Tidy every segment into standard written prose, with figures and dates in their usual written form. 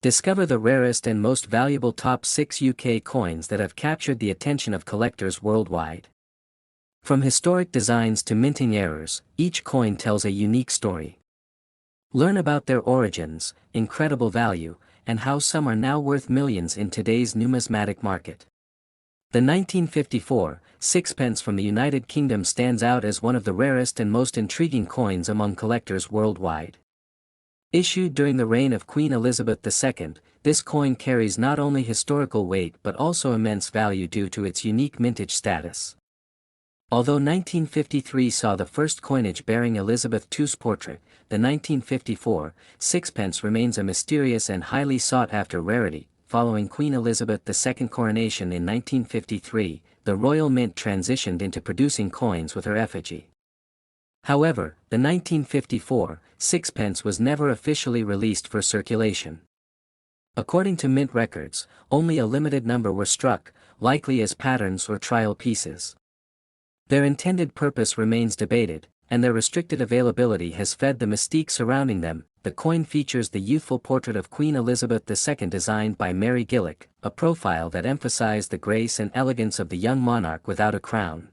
Discover the rarest and most valuable top 6 UK coins that have captured the attention of collectors worldwide. From historic designs to minting errors, each coin tells a unique story. Learn about their origins, incredible value, and how some are now worth millions in today's numismatic market. The 1954 sixpence from the United Kingdom stands out as one of the rarest and most intriguing coins among collectors worldwide. Issued during the reign of Queen Elizabeth II, this coin carries not only historical weight but also immense value due to its unique mintage status. Although 1953 saw the first coinage bearing Elizabeth II's portrait, the 1954 sixpence remains a mysterious and highly sought-after rarity. Following Queen Elizabeth II's coronation in 1953, the Royal Mint transitioned into producing coins with her effigy. However, the 1954 sixpence was never officially released for circulation. According to Mint records, only a limited number were struck, likely as patterns or trial pieces. Their intended purpose remains debated, and their restricted availability has fed the mystique surrounding them. The coin features the youthful portrait of Queen Elizabeth II designed by Mary Gillick, a profile that emphasized the grace and elegance of the young monarch without a crown.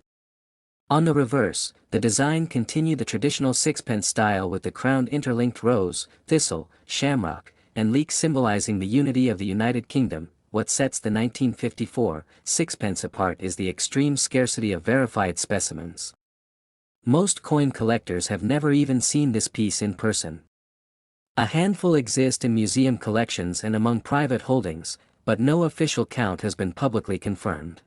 On the reverse, the design continued the traditional sixpence style with the crowned interlinked rose, thistle, shamrock, and leek symbolizing the unity of the United Kingdom. What sets the 1954 sixpence apart is the extreme scarcity of verified specimens. Most coin collectors have never even seen this piece in person. A handful exist in museum collections and among private holdings, but no official count has been publicly confirmed.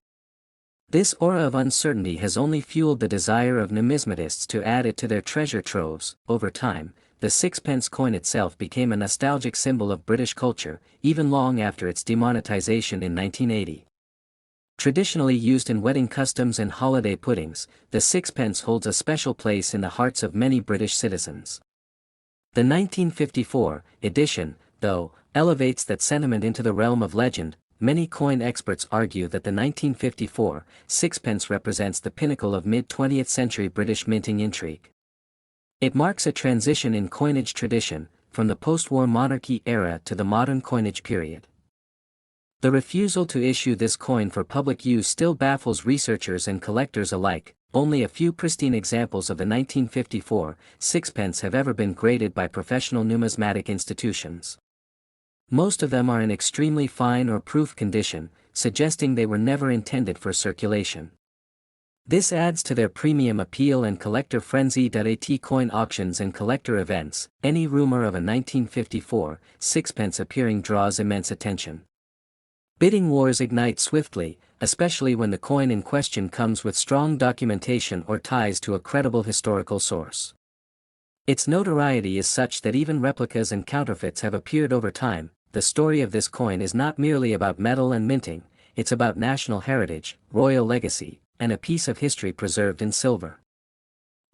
This aura of uncertainty has only fueled the desire of numismatists to add it to their treasure troves. Over time, the sixpence coin itself became a nostalgic symbol of British culture, even long after its demonetization in 1980. Traditionally used in wedding customs and holiday puddings, the sixpence holds a special place in the hearts of many British citizens. The 1954 edition, though, elevates that sentiment into the realm of legend. Many coin experts argue that the 1954 sixpence represents the pinnacle of mid-20th century British minting intrigue. It marks a transition in coinage tradition, from the post-war monarchy era to the modern coinage period. The refusal to issue this coin for public use still baffles researchers and collectors alike. Only a few pristine examples of the 1954 sixpence have ever been graded by professional numismatic institutions. Most of them are in extremely fine or proof condition, suggesting they were never intended for circulation. This adds to their premium appeal and collector frenzy. At coin auctions and collector events, any rumor of a 1954 sixpence appearing draws immense attention. Bidding wars ignite swiftly, especially when the coin in question comes with strong documentation or ties to a credible historical source. Its notoriety is such that even replicas and counterfeits have appeared over time. The story of this coin is not merely about metal and minting, it's about national heritage, royal legacy, and a piece of history preserved in silver.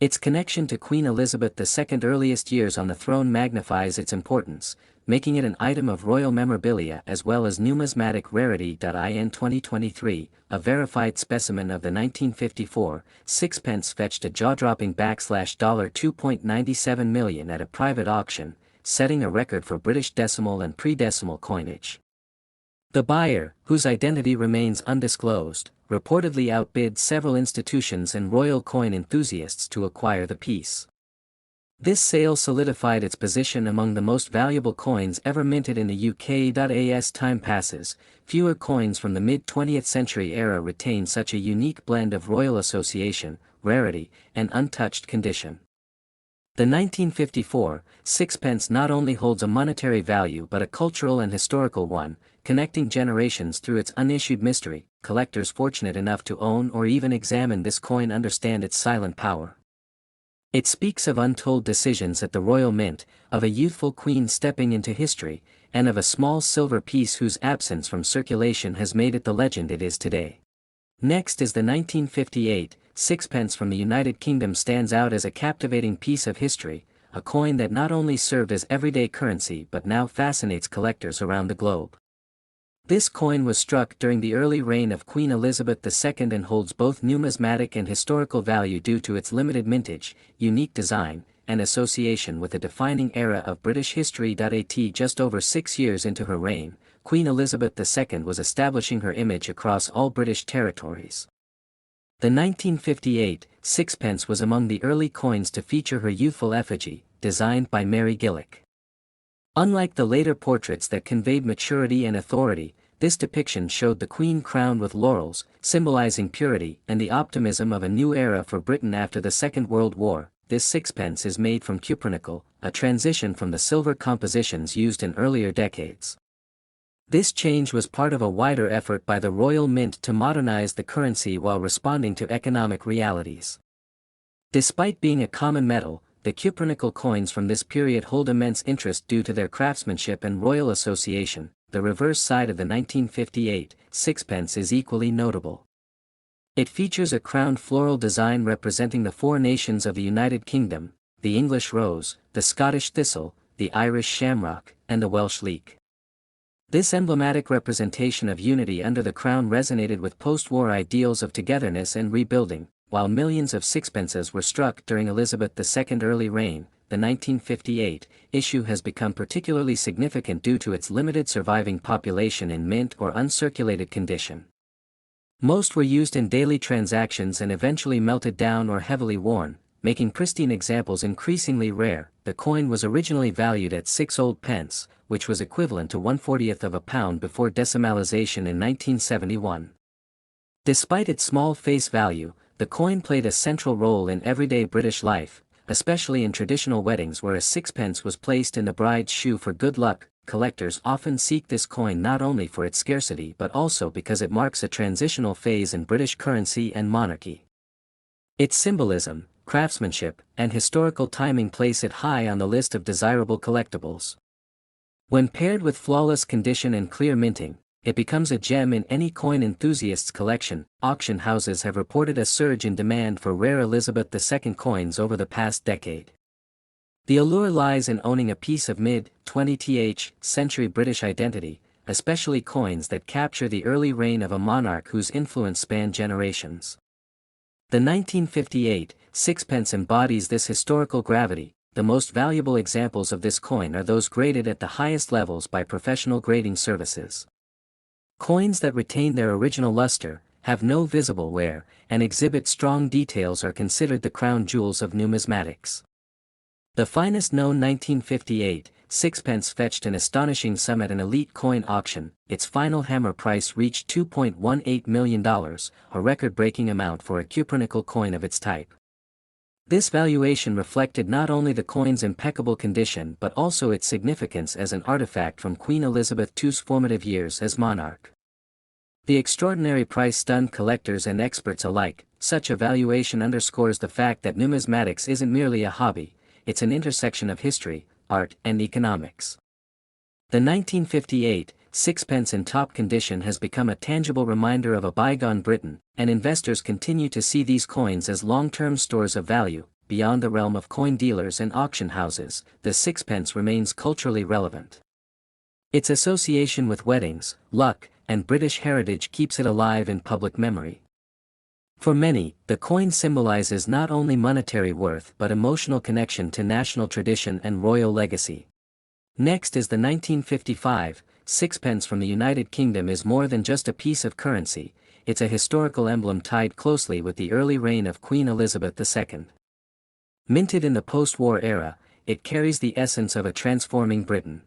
Its connection to Queen Elizabeth II's earliest years on the throne magnifies its importance, making it an item of royal memorabilia as well as numismatic rarity. In 2023, a verified specimen of the 1954 sixpence fetched a jaw-dropping $2.97 million at a private auction, setting a record for British decimal and predecimal coinage. The buyer, whose identity remains undisclosed, reportedly outbid several institutions and royal coin enthusiasts to acquire the piece. This sale solidified its position among the most valuable coins ever minted in the UK. As time passes, fewer coins from the mid-20th century era retain such a unique blend of royal association, rarity, and untouched condition. The 1954 sixpence not only holds a monetary value but a cultural and historical one, connecting generations through its unissued mystery. Collectors fortunate enough to own or even examine this coin understand its silent power. It speaks of untold decisions at the Royal Mint, of a youthful queen stepping into history, and of a small silver piece whose absence from circulation has made it the legend it is today. Next is the 1958 sixpence from the United Kingdom. Stands out as a captivating piece of history, a coin that not only served as everyday currency but now fascinates collectors around the globe. This coin was struck during the early reign of Queen Elizabeth II and holds both numismatic and historical value due to its limited mintage, unique design, and association with a defining era of British history. Just over 6 years into her reign, Queen Elizabeth II was establishing her image across all British territories. The 1958 sixpence was among the early coins to feature her youthful effigy, designed by Mary Gillick. Unlike the later portraits that conveyed maturity and authority, this depiction showed the Queen crowned with laurels, symbolizing purity and the optimism of a new era for Britain after the Second World War. This sixpence is made from cupronickel, a transition from the silver compositions used in earlier decades. This change was part of a wider effort by the Royal Mint to modernize the currency while responding to economic realities. Despite being a common metal, the cupronickel coins from this period hold immense interest due to their craftsmanship and royal association. The reverse side of the 1958 sixpence is equally notable. It features a crowned floral design representing the four nations of the United Kingdom: the English rose, the Scottish thistle, the Irish shamrock, and the Welsh leek. This emblematic representation of unity under the crown resonated with post-war ideals of togetherness and rebuilding. While millions of sixpences were struck during Elizabeth II's early reign, the 1958 issue has become particularly significant due to its limited surviving population in mint or uncirculated condition. Most were used in daily transactions and eventually melted down or heavily worn, making pristine examples increasingly rare. The coin was originally valued at 6 old pence, which was equivalent to 1/40th of a pound before decimalization in 1971. Despite its small face value, the coin played a central role in everyday British life, especially in traditional weddings where a sixpence was placed in the bride's shoe for good luck. Collectors often seek this coin not only for its scarcity but also because it marks a transitional phase in British currency and monarchy. Its symbolism, craftsmanship, and historical timing place it high on the list of desirable collectibles. When paired with flawless condition and clear minting, it becomes a gem in any coin enthusiast's collection. Auction houses have reported a surge in demand for rare Elizabeth II coins over the past decade. The allure lies in owning a piece of mid-20th century British identity, especially coins that capture the early reign of a monarch whose influence spanned generations. The 1958 sixpence embodies this historical gravity. The most valuable examples of this coin are those graded at the highest levels by professional grading services. Coins that retain their original luster, have no visible wear, and exhibit strong details are considered the crown jewels of numismatics. The finest known 1958 sixpence fetched an astonishing sum at an elite coin auction. Its final hammer price reached $2.18 million, a record-breaking amount for a cupronickel coin of its type. This valuation reflected not only the coin's impeccable condition but also its significance as an artifact from Queen Elizabeth II's formative years as monarch. The extraordinary price stunned collectors and experts alike. Such a valuation underscores the fact that numismatics isn't merely a hobby, it's an intersection of history, art, and economics. The 1958 sixpence in top condition has become a tangible reminder of a bygone Britain, and investors continue to see these coins as long-term stores of value. Beyond the realm of coin dealers and auction houses, the sixpence remains culturally relevant. Its association with weddings, luck, and British heritage keeps it alive in public memory. For many, the coin symbolizes not only monetary worth but emotional connection to national tradition and royal legacy. Next is the 1955 sixpence from the United Kingdom. Is more than just a piece of currency, it's a historical emblem tied closely with the early reign of Queen Elizabeth II. Minted in the post-war era, it carries the essence of a transforming Britain.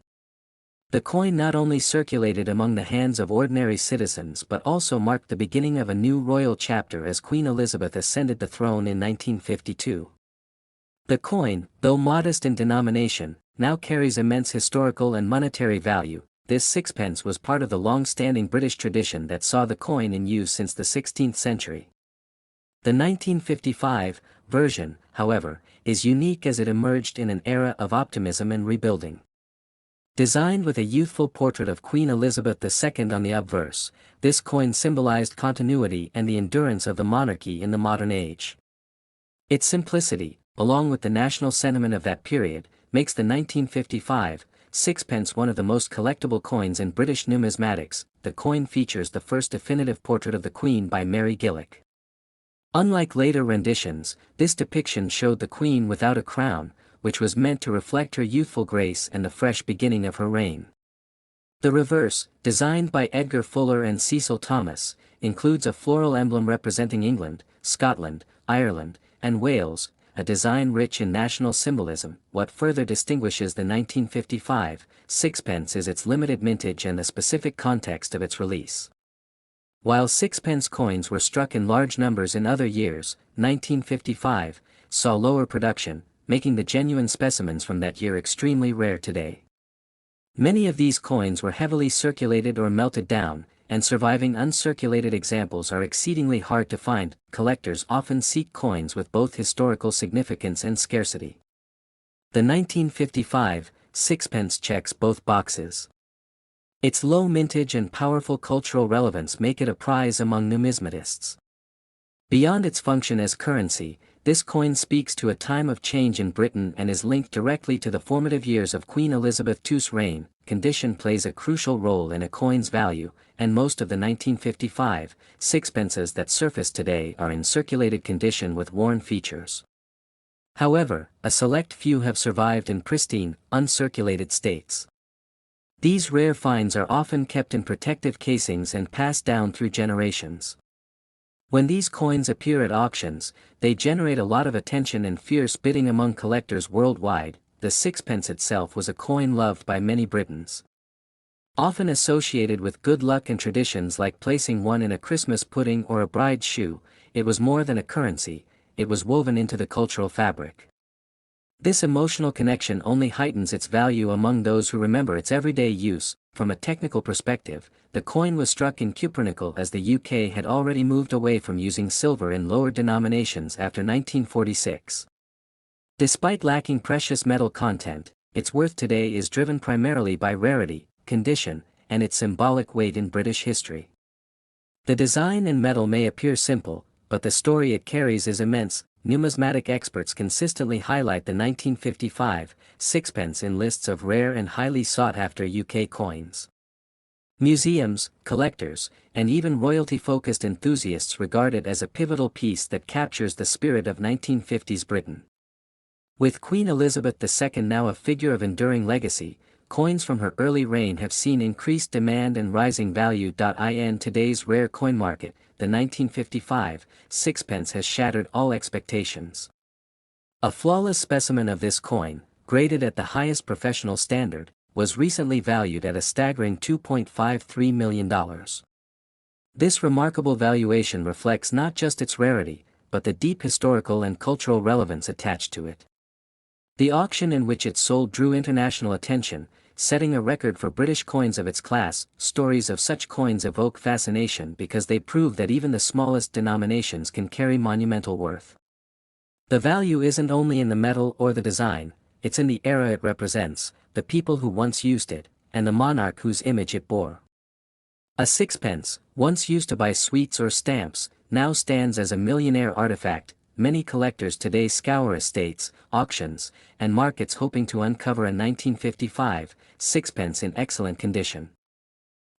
The coin not only circulated among the hands of ordinary citizens but also marked the beginning of a new royal chapter as Queen Elizabeth ascended the throne in 1952. The coin, though modest in denomination, now carries immense historical and monetary value. This sixpence was part of the long-standing British tradition that saw the coin in use since the 16th century. The 1955 version, however, is unique as it emerged in an era of optimism and rebuilding. Designed with a youthful portrait of Queen Elizabeth II on the obverse, this coin symbolized continuity and the endurance of the monarchy in the modern age. Its simplicity, along with the national sentiment of that period, makes the 1955 sixpence one of the most collectible coins in British numismatics. The coin features the first definitive portrait of the Queen by Mary Gillick. Unlike later renditions, this depiction showed the Queen without a crown, which was meant to reflect her youthful grace and the fresh beginning of her reign. The reverse, designed by Edgar Fuller and Cecil Thomas, includes a floral emblem representing England, Scotland, Ireland, and Wales, a design rich in national symbolism. What further distinguishes the 1955 sixpence is its limited mintage and the specific context of its release. While sixpence coins were struck in large numbers in other years, 1955 saw lower production, making the genuine specimens from that year extremely rare today. Many of these coins were heavily circulated or melted down, and surviving uncirculated examples are exceedingly hard to find. Collectors often seek coins with both historical significance and scarcity. The 1955 sixpence checks both boxes. Its low mintage and powerful cultural relevance make it a prize among numismatists. Beyond its function as currency, this coin speaks to a time of change in Britain and is linked directly to the formative years of Queen Elizabeth II's reign. Condition plays a crucial role in a coin's value, and most of the 1955 sixpences that surface today are in circulated condition with worn features. However, a select few have survived in pristine, uncirculated states. These rare finds are often kept in protective casings and passed down through generations. When these coins appear at auctions, they generate a lot of attention and fierce bidding among collectors worldwide. The sixpence itself was a coin loved by many Britons. Often associated with good luck and traditions like placing one in a Christmas pudding or a bride's shoe, it was more than a currency, it was woven into the cultural fabric. This emotional connection only heightens its value among those who remember its everyday use. From a technical perspective, the coin was struck in cupronickel as the UK had already moved away from using silver in lower denominations after 1946. Despite lacking precious metal content, its worth today is driven primarily by rarity, condition, and its symbolic weight in British history. The design and metal may appear simple, but the story it carries is immense. Numismatic experts consistently highlight the 1955 sixpence in lists of rare and highly sought-after UK coins. Museums, collectors, and even royalty-focused enthusiasts regard it as a pivotal piece that captures the spirit of 1950s Britain. With Queen Elizabeth II now a figure of enduring legacy, coins from her early reign have seen increased demand and rising value. In today's rare coin market, the 1955 sixpence has shattered all expectations. A flawless specimen of this coin, graded at the highest professional standard, was recently valued at a staggering $2.53 million. This remarkable valuation reflects not just its rarity, but the deep historical and cultural relevance attached to it. The auction in which it sold drew international attention, setting a record for British coins of its class. Stories of such coins evoke fascination because they prove that even the smallest denominations can carry monumental worth. The value isn't only in the metal or the design, it's in the era it represents, the people who once used it, and the monarch whose image it bore. A sixpence, once used to buy sweets or stamps, now stands as a millionaire artifact. Many collectors today scour estates, auctions, and markets hoping to uncover a 1955 sixpence in excellent condition.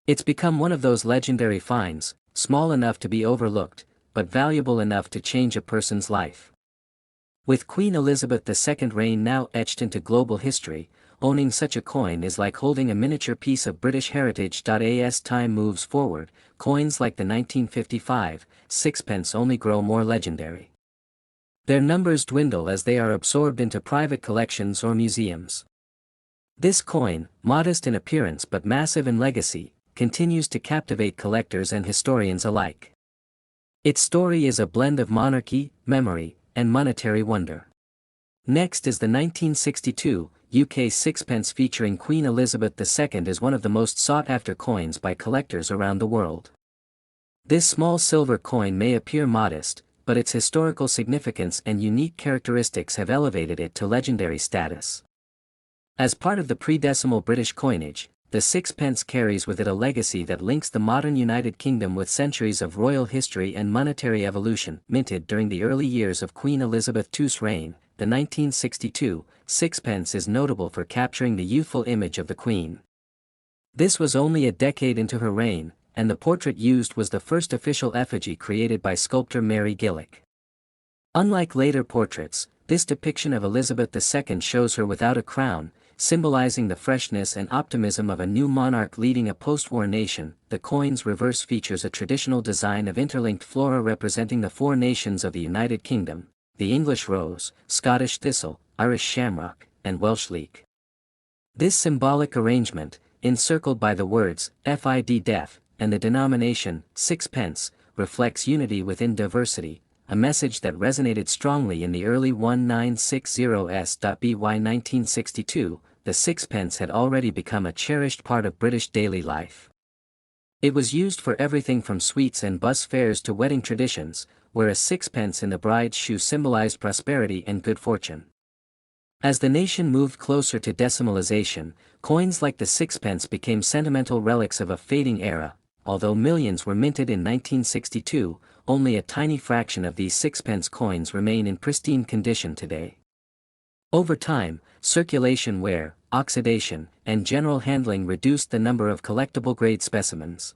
It's become one of those legendary finds, small enough to be overlooked, but valuable enough to change a person's life. With Queen Elizabeth II's reign now etched into global history, owning such a coin is like holding a miniature piece of British heritage. As time moves forward, coins like the 1955 sixpence only grow more legendary. Their numbers dwindle as they are absorbed into private collections or museums. This coin, modest in appearance but massive in legacy, continues to captivate collectors and historians alike. Its story is a blend of monarchy, memory, and monetary wonder. Next is the 1962 UK sixpence featuring Queen Elizabeth II as one of the most sought-after coins by collectors around the world. This small silver coin may appear modest, but its historical significance and unique characteristics have elevated it to legendary status. As part of the predecimal British coinage, the sixpence carries with it a legacy that links the modern United Kingdom with centuries of royal history and monetary evolution. Minted during the early years of Queen Elizabeth II's reign, the 1962 sixpence is notable for capturing the youthful image of the Queen. This was only a decade into her reign, and the portrait used was the first official effigy created by sculptor Mary Gillick. Unlike later portraits, This depiction of Elizabeth II shows her without a crown, symbolizing the freshness and optimism of a new monarch leading a post-war nation. The coin's reverse features a traditional design of interlinked flora representing the four nations of the United Kingdom: the English rose, Scottish thistle, Irish shamrock, and Welsh leek. This symbolic arrangement, encircled by the words "FID def" and the denomination sixpence, reflects unity within diversity, a message that resonated strongly in the early 1960s. By 1962, the sixpence had already become a cherished part of British daily life. It was used for everything from sweets and bus fares to wedding traditions, where a sixpence in the bride's shoe symbolized prosperity and good fortune. As the nation moved closer to decimalization, coins like the sixpence became sentimental relics of a fading era. Although millions were minted in 1962, only a tiny fraction of these sixpence coins remain in pristine condition today. Over time, circulation wear, oxidation, and general handling reduced the number of collectible-grade specimens.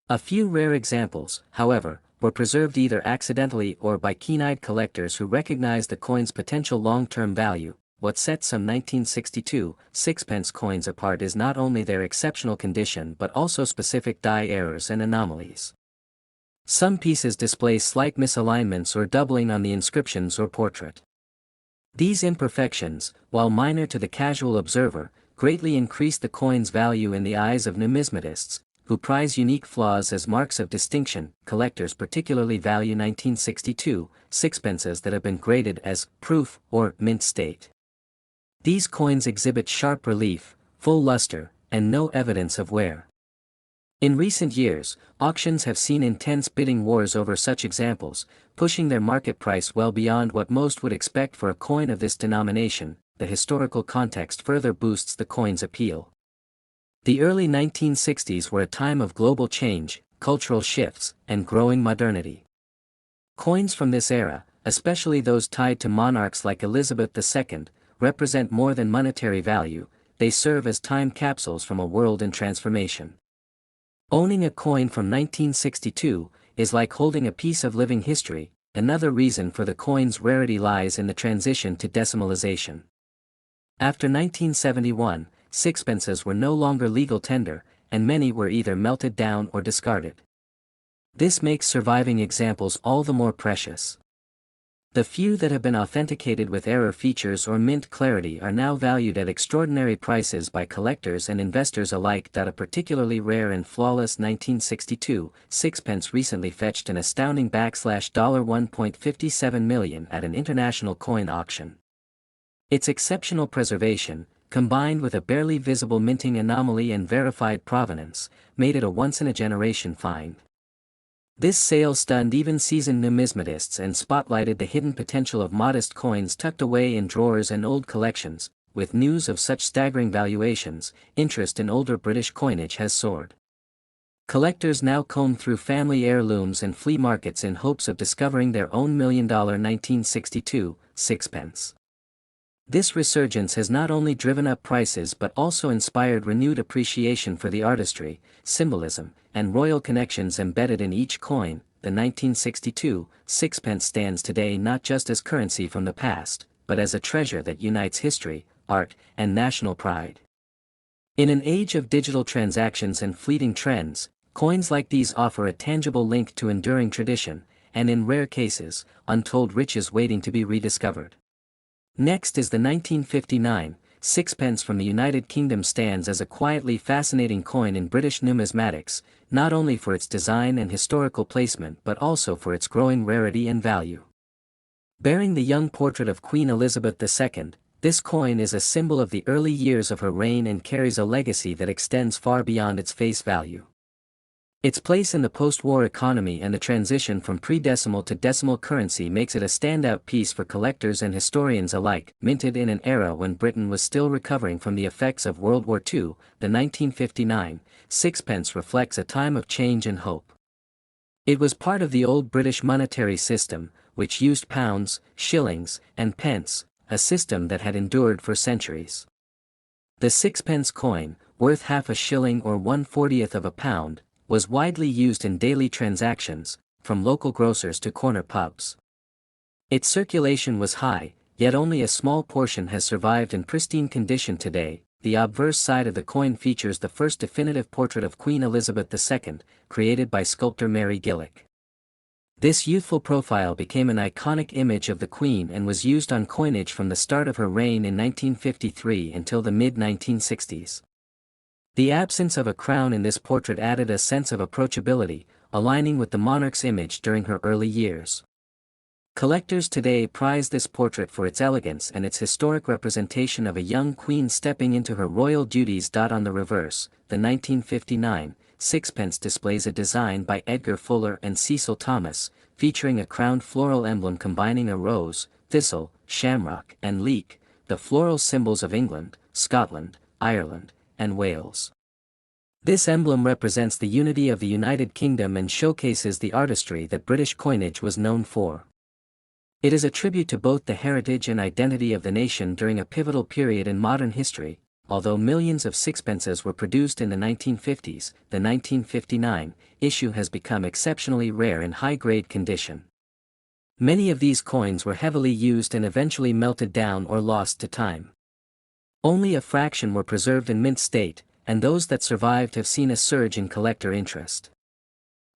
A few rare examples, however, were preserved either accidentally or by keen-eyed collectors who recognized the coin's potential long-term value. What sets some 1962 sixpence coins apart is not only their exceptional condition but also specific die errors and anomalies. Some pieces display slight misalignments or doubling on the inscriptions or portrait. These imperfections, while minor to the casual observer, greatly increase the coin's value in the eyes of numismatists, who prize unique flaws as marks of distinction. Collectors particularly value 1962 sixpences that have been graded as proof or mint state. These coins exhibit sharp relief, full luster, and no evidence of wear. In recent years, auctions have seen intense bidding wars over such examples, pushing their market price well beyond what most would expect for a coin of this denomination. The historical context further boosts the coin's appeal. The early 1960s were a time of global change, cultural shifts, and growing modernity. Coins from this era, especially those tied to monarchs like Elizabeth II, represent more than monetary value. They serve as time capsules from a world in transformation. Owning a coin from 1962 is like holding a piece of living history. Another reason for the coin's rarity lies in the transition to decimalization. After 1971, sixpences were no longer legal tender, and many were either melted down or discarded. This makes surviving examples all the more precious. The few that have been authenticated with error features or mint clarity are now valued at extraordinary prices by collectors and investors alike. A particularly rare and flawless 1962 sixpence recently fetched an astounding $1.57 million at an international coin auction. Its exceptional preservation, combined with a barely visible minting anomaly and verified provenance, made it a once-in-a-generation find. This sale stunned even seasoned numismatists and spotlighted the hidden potential of modest coins tucked away in drawers and old collections. With news of such staggering valuations, interest in older British coinage has soared. Collectors now comb through family heirlooms and flea markets in hopes of discovering their own $1 million 1962 sixpence. This resurgence has not only driven up prices but also inspired renewed appreciation for the artistry, symbolism, and royal connections embedded in each coin. The 1962 sixpence stands today not just as currency from the past, but as a treasure that unites history, art, and national pride. In an age of digital transactions and fleeting trends, coins like these offer a tangible link to enduring tradition, and in rare cases, untold riches waiting to be rediscovered. Next is the 1959 sixpence from the United Kingdom. Stands as a quietly fascinating coin in British numismatics, not only for its design and historical placement but also for its growing rarity and value. Bearing the young portrait of Queen Elizabeth II, this coin is a symbol of the early years of her reign and carries a legacy that extends far beyond its face value. Its place in the post-war economy and the transition from predecimal to decimal currency makes it a standout piece for collectors and historians alike. Minted in an era when Britain was still recovering from the effects of World War II, the 1959 sixpence reflects a time of change and hope. It was part of the old British monetary system, which used pounds, shillings, and pence, a system that had endured for centuries. The sixpence coin, worth half a shilling or 1/40th of a pound, was widely used in daily transactions, from local grocers to corner pubs. Its circulation was high, yet only a small portion has survived in pristine condition today. The obverse side of the coin features the first definitive portrait of Queen Elizabeth II, created by sculptor Mary Gillick. This youthful profile became an iconic image of the Queen and was used on coinage from the start of her reign in 1953 until the mid-1960s. The absence of a crown in this portrait added a sense of approachability, aligning with the monarch's image during her early years. Collectors today prize this portrait for its elegance and its historic representation of a young queen stepping into her royal duties. On the reverse, the 1959 sixpence displays a design by Edgar Fuller and Cecil Thomas, featuring a crowned floral emblem combining a rose, thistle, shamrock, and leek, the floral symbols of England, Scotland, Ireland, and Wales. This emblem represents the unity of the United Kingdom and showcases the artistry that British coinage was known for. It is a tribute to both the heritage and identity of the nation during a pivotal period in modern history. Although millions of sixpences were produced in the 1950s, the 1959 issue has become exceptionally rare in high-grade condition. Many of these coins were heavily used and eventually melted down or lost to time. Only a fraction were preserved in mint state, and those that survived have seen a surge in collector interest.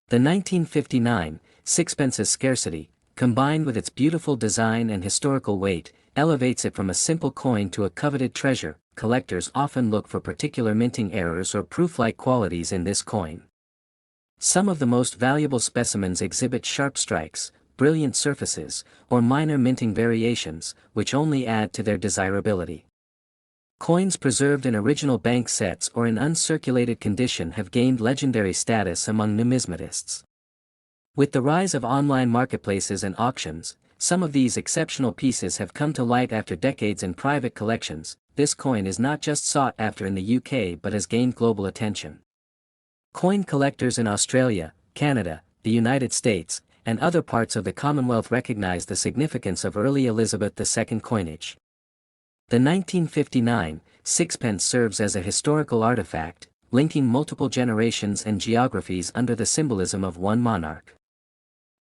The 1959 sixpence's scarcity, combined with its beautiful design and historical weight, elevates it from a simple coin to a coveted treasure. Collectors often look for particular minting errors or proof-like qualities in this coin. Some of the most valuable specimens exhibit sharp strikes, brilliant surfaces, or minor minting variations, which only add to their desirability. Coins preserved in original bank sets or in uncirculated condition have gained legendary status among numismatists. With the rise of online marketplaces and auctions, some of these exceptional pieces have come to light after decades in private collections. This coin is not just sought after in the UK but has gained global attention. Coin collectors in Australia, Canada, the United States, and other parts of the Commonwealth recognize the significance of early Elizabeth II coinage. The 1959 sixpence serves as a historical artifact, linking multiple generations and geographies under the symbolism of one monarch.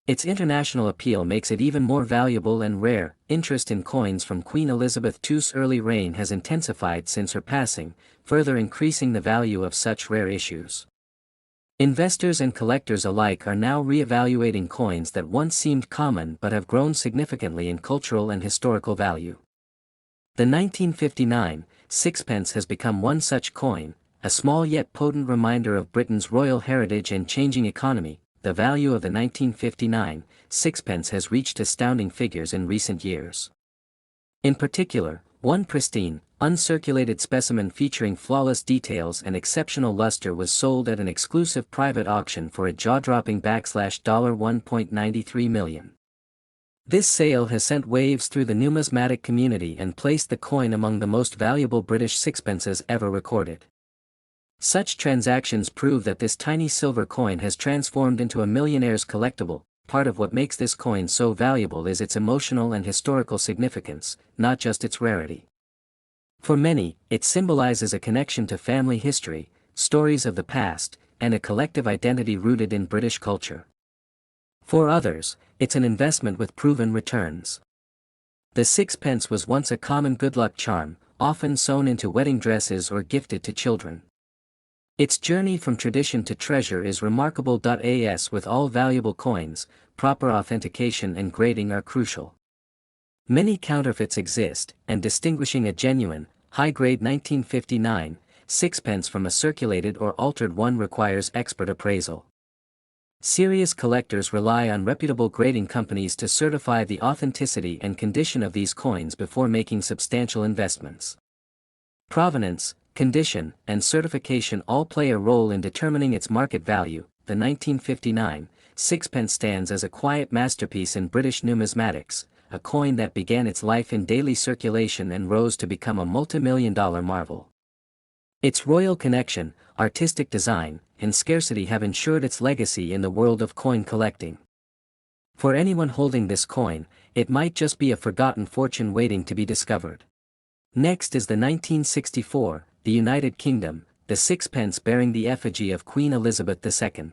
Its international appeal makes it even more valuable and rare. Interest in coins from Queen Elizabeth II's early reign has intensified since her passing, further increasing the value of such rare issues. Investors and collectors alike are now re-evaluating coins that once seemed common but have grown significantly in cultural and historical value. The 1959 sixpence has become one such coin, a small yet potent reminder of Britain's royal heritage and changing economy. The value of the 1959 sixpence has reached astounding figures in recent years. In particular, one pristine, uncirculated specimen featuring flawless details and exceptional luster was sold at an exclusive private auction for a jaw-dropping $1.93 million. This sale has sent waves through the numismatic community and placed the coin among the most valuable British sixpences ever recorded. Such transactions prove that this tiny silver coin has transformed into a millionaire's collectible. Part of what makes this coin so valuable is its emotional and historical significance, not just its rarity. For many, it symbolizes a connection to family history, stories of the past, and a collective identity rooted in British culture. For others, it's an investment with proven returns. The sixpence was once a common good luck charm, often sewn into wedding dresses or gifted to children. Its journey from tradition to treasure is remarkable. As with all valuable coins, proper authentication and grading are crucial. Many counterfeits exist, and distinguishing a genuine, high-grade 1959 sixpence from a circulated or altered one requires expert appraisal. Serious collectors rely on reputable grading companies to certify the authenticity and condition of these coins before making substantial investments. Provenance, condition, and certification all play a role in determining its market value. The 1959 sixpence stands as a quiet masterpiece in British numismatics, a coin that began its life in daily circulation and rose to become a multi-million-dollar marvel. Its royal connection, artistic design, and scarcity have ensured its legacy in the world of coin collecting. For anyone holding this coin, it might just be a forgotten fortune waiting to be discovered. Next is the 1964 the United Kingdom, the sixpence bearing the effigy of Queen Elizabeth II.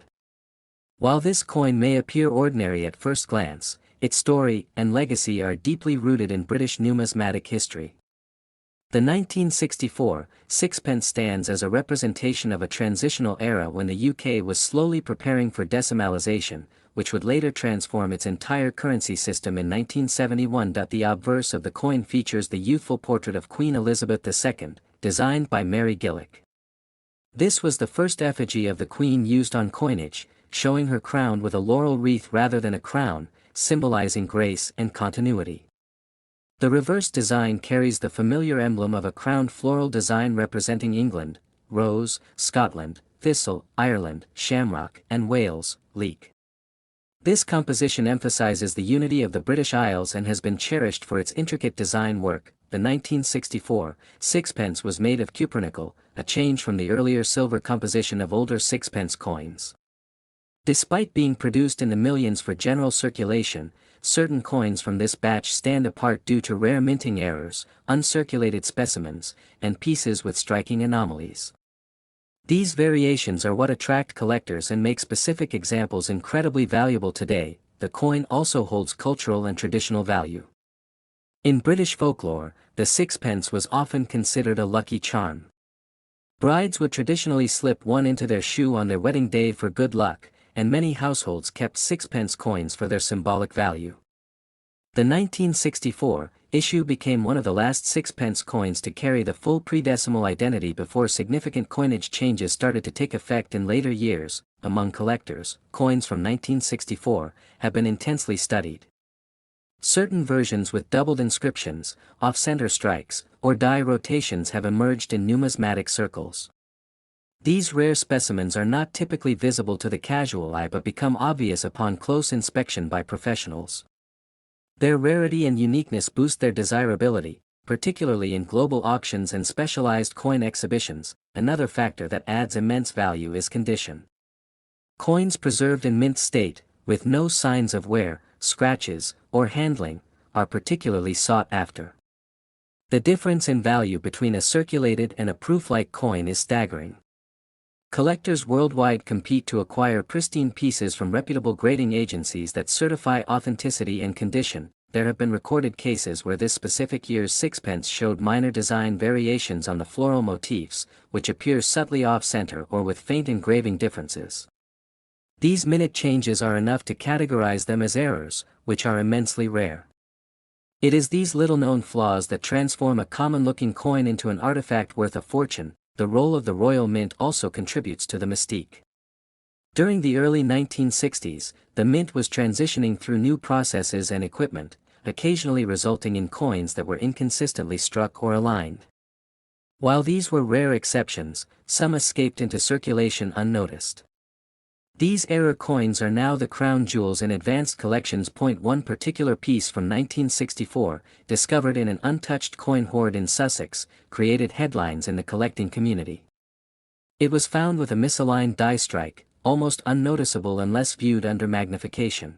While this coin may appear ordinary at first glance, its story and legacy are deeply rooted in British numismatic history. The 1964 sixpence stands as a representation of a transitional era when the UK was slowly preparing for decimalisation, which would later transform its entire currency system in 1971. The obverse of the coin features the youthful portrait of Queen Elizabeth II, designed by Mary Gillick. This was the first effigy of the Queen used on coinage, showing her crowned with a laurel wreath rather than a crown, symbolizing grace and continuity. The reverse design carries the familiar emblem of a crowned floral design representing England, rose, Scotland, thistle, Ireland, shamrock, and Wales, leek. This composition emphasizes the unity of the British Isles and has been cherished for its intricate design work. The 1964 sixpence was made of cupronickel, a change from the earlier silver composition of older sixpence coins. Despite being produced in the millions for general circulation, certain coins from this batch stand apart due to rare minting errors, uncirculated specimens, and pieces with striking anomalies. These variations are what attract collectors and make specific examples incredibly valuable today. The coin also holds cultural and traditional value. In British folklore, the sixpence was often considered a lucky charm. Brides would traditionally slip one into their shoe on their wedding day for good luck, and many households kept sixpence coins for their symbolic value. The 1964 issue became one of the last sixpence coins to carry the full predecimal identity before significant coinage changes started to take effect in later years. Among collectors, coins from 1964 have been intensely studied. Certain versions with doubled inscriptions, off-center strikes, or die rotations have emerged in numismatic circles. These rare specimens are not typically visible to the casual eye but become obvious upon close inspection by professionals. Their rarity and uniqueness boost their desirability, particularly in global auctions and specialized coin exhibitions. Another factor that adds immense value is condition. Coins preserved in mint state, with no signs of wear, scratches, or handling, are particularly sought after. The difference in value between a circulated and a proof-like coin is staggering. Collectors worldwide compete to acquire pristine pieces from reputable grading agencies that certify authenticity and condition. There have been recorded cases where this specific year's sixpence showed minor design variations on the floral motifs, which appear subtly off-center or with faint engraving differences. These minute changes are enough to categorize them as errors, which are immensely rare. It is these little-known flaws that transform a common-looking coin into an artifact worth a fortune. The role of the Royal Mint also contributes to the mystique. During the early 1960s, the mint was transitioning through new processes and equipment, occasionally resulting in coins that were inconsistently struck or aligned. While these were rare exceptions, some escaped into circulation unnoticed. These error coins are now the crown jewels in advanced collections. One particular piece from 1964, discovered in an untouched coin hoard in Sussex, created headlines in the collecting community. It was found with a misaligned die strike, almost unnoticeable unless viewed under magnification.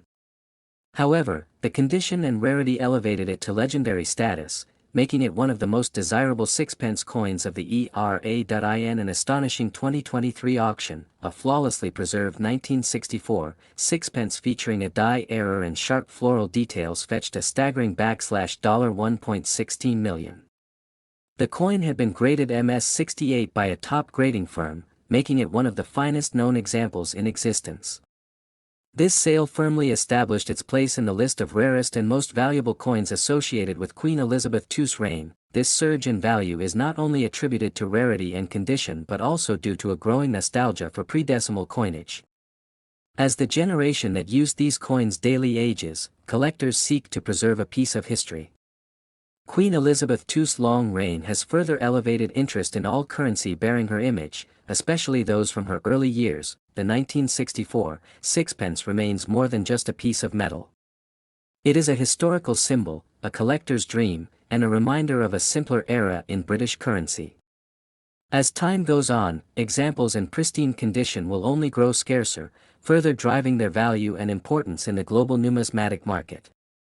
However, the condition and rarity elevated it to legendary status, making it one of the most desirable sixpence coins of the era. In an astonishing 2023 auction, a flawlessly preserved 1964 sixpence featuring a die error and sharp floral details fetched a staggering $1.16 million. The coin had been graded MS-68 by a top grading firm, making it one of the finest known examples in existence. This sale firmly established its place in the list of rarest and most valuable coins associated with Queen Elizabeth II's reign. This surge in value is not only attributed to rarity and condition but also due to a growing nostalgia for predecimal coinage. As the generation that used these coins daily ages, collectors seek to preserve a piece of history. Queen Elizabeth II's long reign has further elevated interest in all currency bearing her image, especially those from her early years. The 1964 sixpence remains more than just a piece of metal. It is a historical symbol, a collector's dream, and a reminder of a simpler era in British currency. As time goes on, examples in pristine condition will only grow scarcer, further driving their value and importance in the global numismatic market.